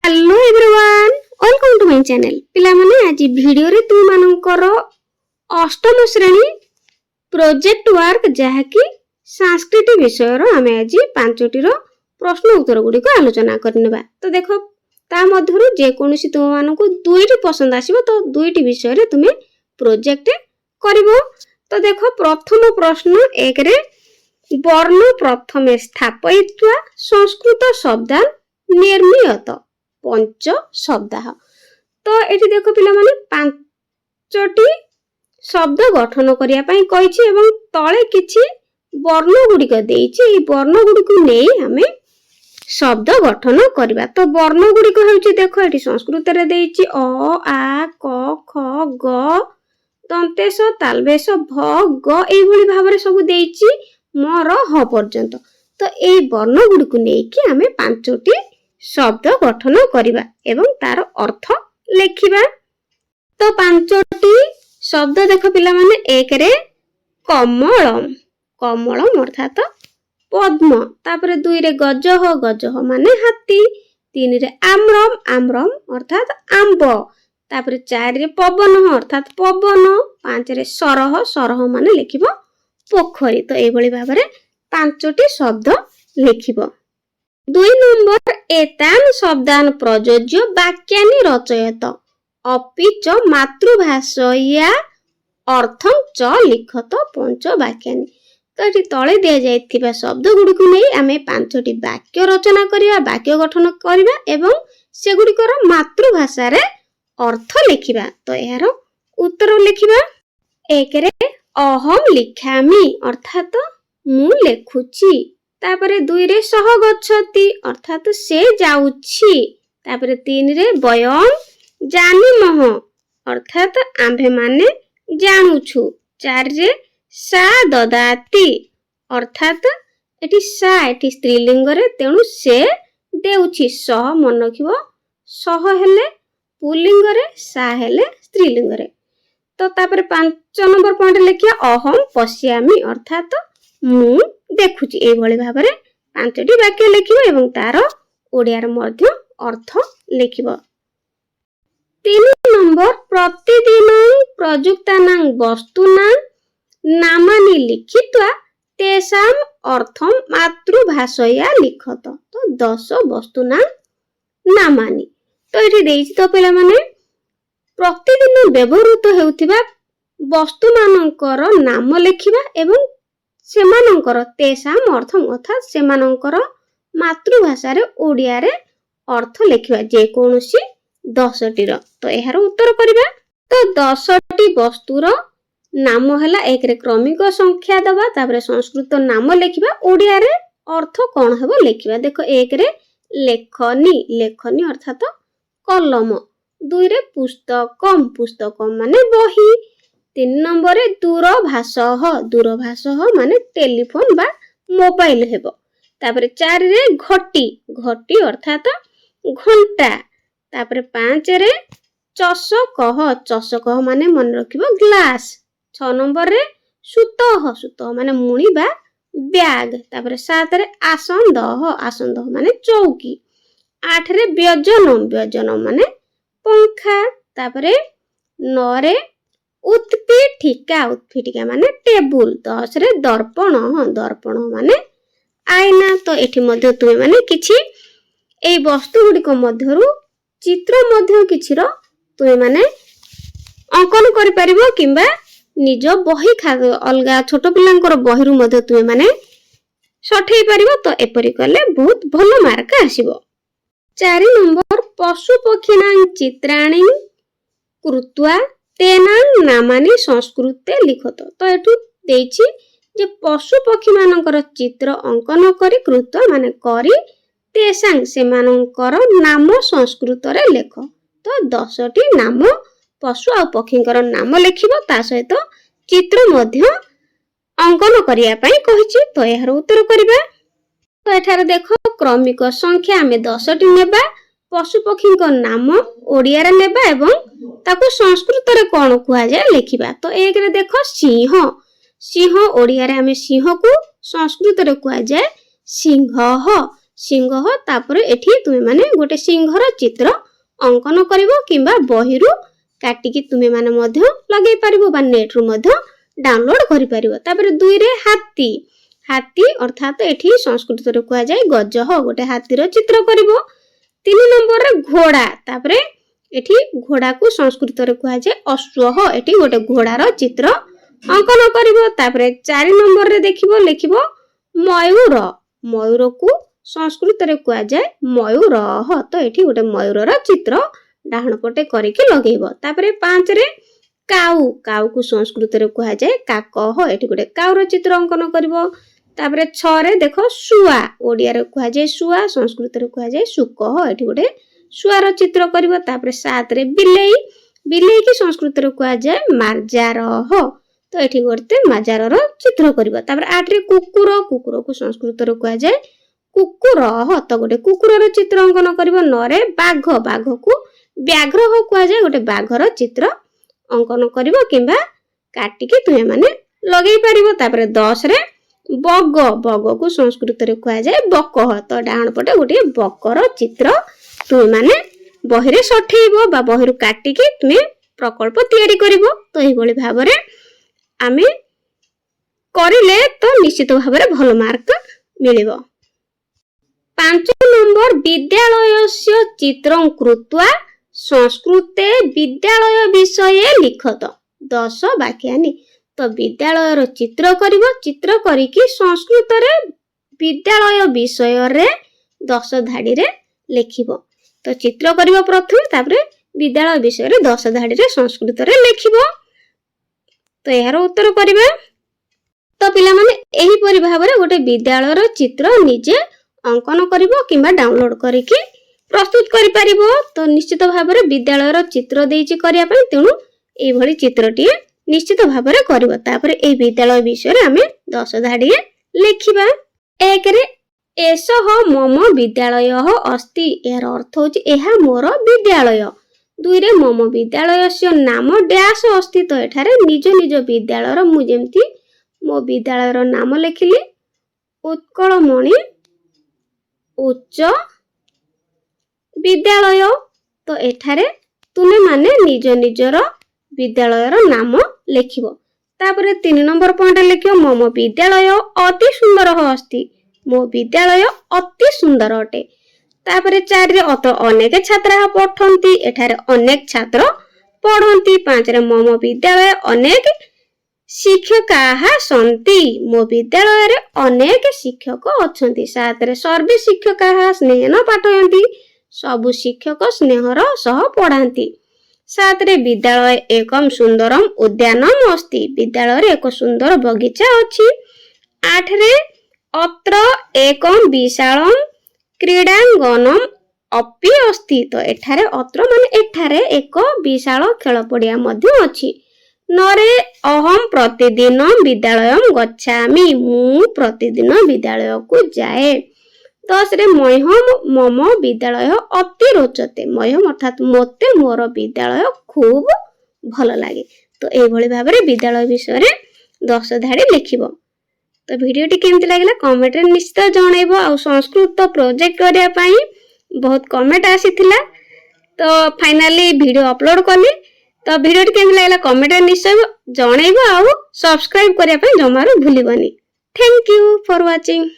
Hello everyone welcome to my channel पिला माने आज वीडियो रे तुम मानकर अष्टम श्रेणी प्रोजेक्ट वर्क जहा कि संस्कृत विषय रो हमें आज पांचटी रो प्रश्न उत्तर गुडी को आलोचना करनेबा। तो देखो ता मध्यरु जे कोनोसी तुम मानको दुईटी पसंद आसीबो तो दुईटी विषय रे तुमे प्रोजेक्ट करिवो। तो देखो प्रथम प्रश्न एक रे वर्ण प्रथमे स्थापयित्वा संस्कृत शब्दान निर्मियत पंच शब्द। तो ये देख पिला माने पांचटी शब्द गठन करिया पई कहिछि एवं तळे किछि वर्ण गुडिक देइछि। ए वर्ण गुडिक नै हमें शब्द गठन करबा। तो वर्ण गुडिक हेउछि देखो एठी संस्कृत रे देइछि अ आ क ख ग दंतेश तालबेश भ ग एई भली भाबरे सब देइछि म र ह पर्यंत। तो ए वर्ण गुडिक नै कि हमें पांचटी शब्द गठन करिबा एवं तार अर्थ लेखिबा। तो पांचटी शब्द देखो पिला माने एक रे कमलम कमलम अर्थात पद्म, तापर दुई रे गजह माने हाथी, तीन रे आम्रम आम्रम अर्थात आंब, तापर चार रे पवन अर्थात पवन, पांच रे सरह सरह माने लेखिबो पोखरी। तो एई भली भाबरे पांचटी शब्द लेखिबो। 2 नंबर एतान शब्दान प्रयोज्य वाक्यानि रचयत अपि च मातृभाषया अर्थं च लिखत पंच वाक्यानि। तो एठी तळे दिया जायथिबा शब्द गुडी को नै आमे पांचटी वाक्य रचना करिया, वाक्य गठन करिबा एवं से गुडी कर मातृभाषा रे अर्थ लेखिबा। तो यार उत्तर लेखिबा। एक रे अहम लिखामि अर्थात मु लेखुची, तापरे दुई रे सह गच्छति अर्थात से जाउछि, तापरे तीन रे वयम जानिमह अर्थात आम्भे माने जानुछु, चार रे सा ददाति अर्थात एठी सा एठी स्त्रीलिंग रे तेणु से देउछि, सह मन रखिबो सह हेले पुल्लिंग रे सा हेले स्त्रीलिंग रे। तो तापरे 5 नंबर पॉइंट लेखिया अहम पश्यामि अर्थात मु देखुची। ए भली भाबरे पांचटी वाक्य लेखिबो एवं तार ओडिया रे मध्य अर्थ लेखिबो। 3 नंबर प्रतिदिन प्रयुक्तानां वस्तुनां नामानि लिखित्वा तेषां अर्थं मातृभाषया लिखत। तो 10 वस्तुनां नामानि। तो एठी देइछि तो पिला माने प्रतिदिन व्यवहृत हेउथिबा वस्तु मानकर नाम लेखिबा एवं सेमानंकर तेषाम अर्थ अर्थात सेमानंकर मातृभाषा रे ओडिया रे अर्थ लेखिबा जे कोनोसी 10टी रो। तो एहार उत्तर करिबा। तो 10टी वस्तुर नाम हला एक रे क्रमिक संख्या दबा, तापर संस्कृत नाम लेखिबा, ओडिया रे अर्थ कोन हेबो लेखिबा। देखो एक रे लेखनी लेखनी अर्थात कलम, दुई रे पुस्तकम माने बही, 3 नंबर रे दूरभाष माने टेलीफोन बा मोबाइल हेबो, तापर 4 रे घटी अर्थात घंटा, तापर 5 रे चषक माने मन रखिबो ग्लास, 6 नंबर रे सुतह माने मुणी बा बैग, तापर 7 रे आसंद माने चौकी, 8 रे व्यजन माने पंखा, तापर 9 रे उत्पीठिका माने टेबुल, 10 रे दर्पण माने आईना। तो एठी मध्य तुमे माने किछि ए वस्तु गुडी को मध्यरु चित्र मध्य किछि रो तुमे माने अंकन करि परिबो किंबा निज बही अलगा छोट पिलांकर बहिरु मध्य तुमे माने सठेई परिबो। तो एपरि करले बहुत भलो मार्क आसीबो। 4 नंबर पशु पक्षीनां चित्राणि कृत्वा तेनां नामानि संस्कृते लिखत। तो एठु देइछि जे पशु पक्षी मानकर चित्र अंकन करी कृत्वा माने करी तेसां सेमानकर नाम संस्कृत रे लेख। तो 10टी नाम पशु आ पक्षीकर नाम लेखिबो, ता सहित चित्र मध्य अंकन करिया पई कहिछि। तो एहार उत्तर करिबा। तो एठारे देखो क्रमिक संख्या हमें 10टी नेबा, पशु पक्षी को नाम ओडिया रे नेबा एवं ताको संस्कृत रे कोन कुआ जाय लेखिबा। तो एक रे देखो सिंह ओडिया रे हमें सिंह को संस्कृत रे कुआ जाय सिंह, सिंह तापर एठी तुमे माने गोटे सिंहर चित्र अंकन करिवो किंबा बहिरु काटिकी तुमे माने मध्य लगे पारिबो बा नेट रु मध्य डाउनलोड करि पारिबो। तापर 2 रे हाथी हाथी अर्थात एठी संस्कृत रे कुआ जाय गजह गोटे हाथी रो चित्र करिवो। 3 नंबर रे घोड़ा तापर एठी घोड़ा को संस्कृत रे कुआ जाय अश्वह एठी गोटे घोड़ा रो चित्र अंकन करिवो। तापर 4 नंबर रे देखिबो लिखिबो मयूर मयूर को संस्कृत रे कुआ जाय मयूरह तो एठी गोटे मयूर रो चित्र डाहण पटे करिके लगेइबो। तापर 5 रे काऊ काऊ को संस्कृत रे कुआ जाय काकह एठी गोटे काऊ रो चित्र अंकन करिवो। तापर 6 रे देखो सुआ ओडिया रे कुआ जाय सुआ संस्कृत रे कुआ जाय सुकह एठी गोटे सुआ रो चित्र करिवो। तापर 7 रे बिलेई बिलेई की संस्कृत रे कुआ जाय मार्जारह तो एठी गोटे माजार रो चित्र करिवो। तापर 8 रे कुकुर कुकुर को संस्कृत रे कुआ जाय कुकुरह तो गोटे कुकुर रो चित्र अंकन करिवो। 9 रे बाघ बाघ को व्याघ्रह कुआ जाय गोटे बाघर चित्र अंकन करिवो किंबा काटिके तुमे माने लगेई पारिवो। तापर 10 रे बग बग को संस्कृत रे कुआ जाय बकह तो डाहण पटे गोटे बकर चित्र तुमे माने बहिरे सठेइबो बा बहिरु काटिके तुमे प्रकल्प तयारी करिवो। तो एही भली भाबरे आमे करिले तो निश्चित भाबरे भलो मार्क मिलिबो। 5 नंबर विद्यालयस्य चित्रं कृत्वा संस्कृते विद्यालय विषये लिखत 10 वाक्यानि तो विद्यालय रो चित्र करिवो चित्र करिकी संस्कृत रे विद्यालय विषय रे 10 धाडी रे लिखिबो। तो चित्र करिवो प्रथम तापर विद्यालय विषय रे 10 धाडी रे संस्कृत रे लिखिबो। तो यार उत्तर करिवे। तो पिला माने एही परि भाबरे गोटे विद्यालय रो चित्र निजे अंकन करिवो किंबा डाउनलोड करिकी प्रस्तुत करि परिबो। तो निश्चित भाबरे विद्यालय रो चित्र देइछि करिया पई तेनु एही भली चित्रटी निश्चित भाबरे करिवो। तापर एही विद्यालय विषय रे हमें 10 धाडी लिखिबा। 1 रे एसह मम विद्यालयः अस्ति यार अर्थ होछि एहा मोर विद्यालय। 2 रे मम विद्यालयस्य नाम डैश अस्ति तो एठारे निज निज विद्यालय रो मु जेमति मो विद्यालय रो नाम लिखिली उत्कलमणि उच्च विद्यालय। तो एठारे तुमे माने निज निजर विद्यालय रो नाम लिखिबो। तापर 3 नंबर पॉइंट लिखियो मम विद्यालय अति सुंदर अस्ति मो विद्यालय अति सुंदर अटे। तापर 4 रे अत्र अनेक छात्र पठन्ति एठारे अनेक छात्र पढन्ति। 5 रे मम विद्यालय अनेक शिक्षकाः सन्ति मो विद्यालय रे अनेक शिक्षक अछन्ति। 7 रे सर्वे शिक्षकाः स्नेहेन पाठयन्ति सबु शिक्षक स्नेहर सह पढान्ति। 7 रे विद्यालय एकम सुंदरम उद्यानम अस्ति विद्यालय रे एक सुंदर बगीचा अछि। 8 रे अत्र एकम विशालम क्रीडांगनम अपि अस्ति तो एठारे अत्र माने एठारे एक विशाल खेल पड़िया मध्य अछि। 9 रे अहम प्रतिदिन विद्यालयम गच्छामि मु प्रतिदिन विद्यालय को जाए। 10 रे मह्यम मम विद्यालय अति रोचते मह्यम अर्थात मोते मोर विद्यालय खूब भल लागे। तो एही भली भाबरे विद्यालय विषय रे 10 धाडी लिखिबो। तो वीडियोटी केमति लागला कमेंट रे निश्चित जणाइबो। आ संस्कृत प्रोजेक्ट करिया पई बहुत कमेंट आसीथिला तो फाइनली वीडियो अपलोड करली। तो वीडियोटी केमति लागला कमेंट रे निश्चय जणाइबो आ सब्सक्राइब करिया पई जमारो भूलिबनी। Thank you for watching.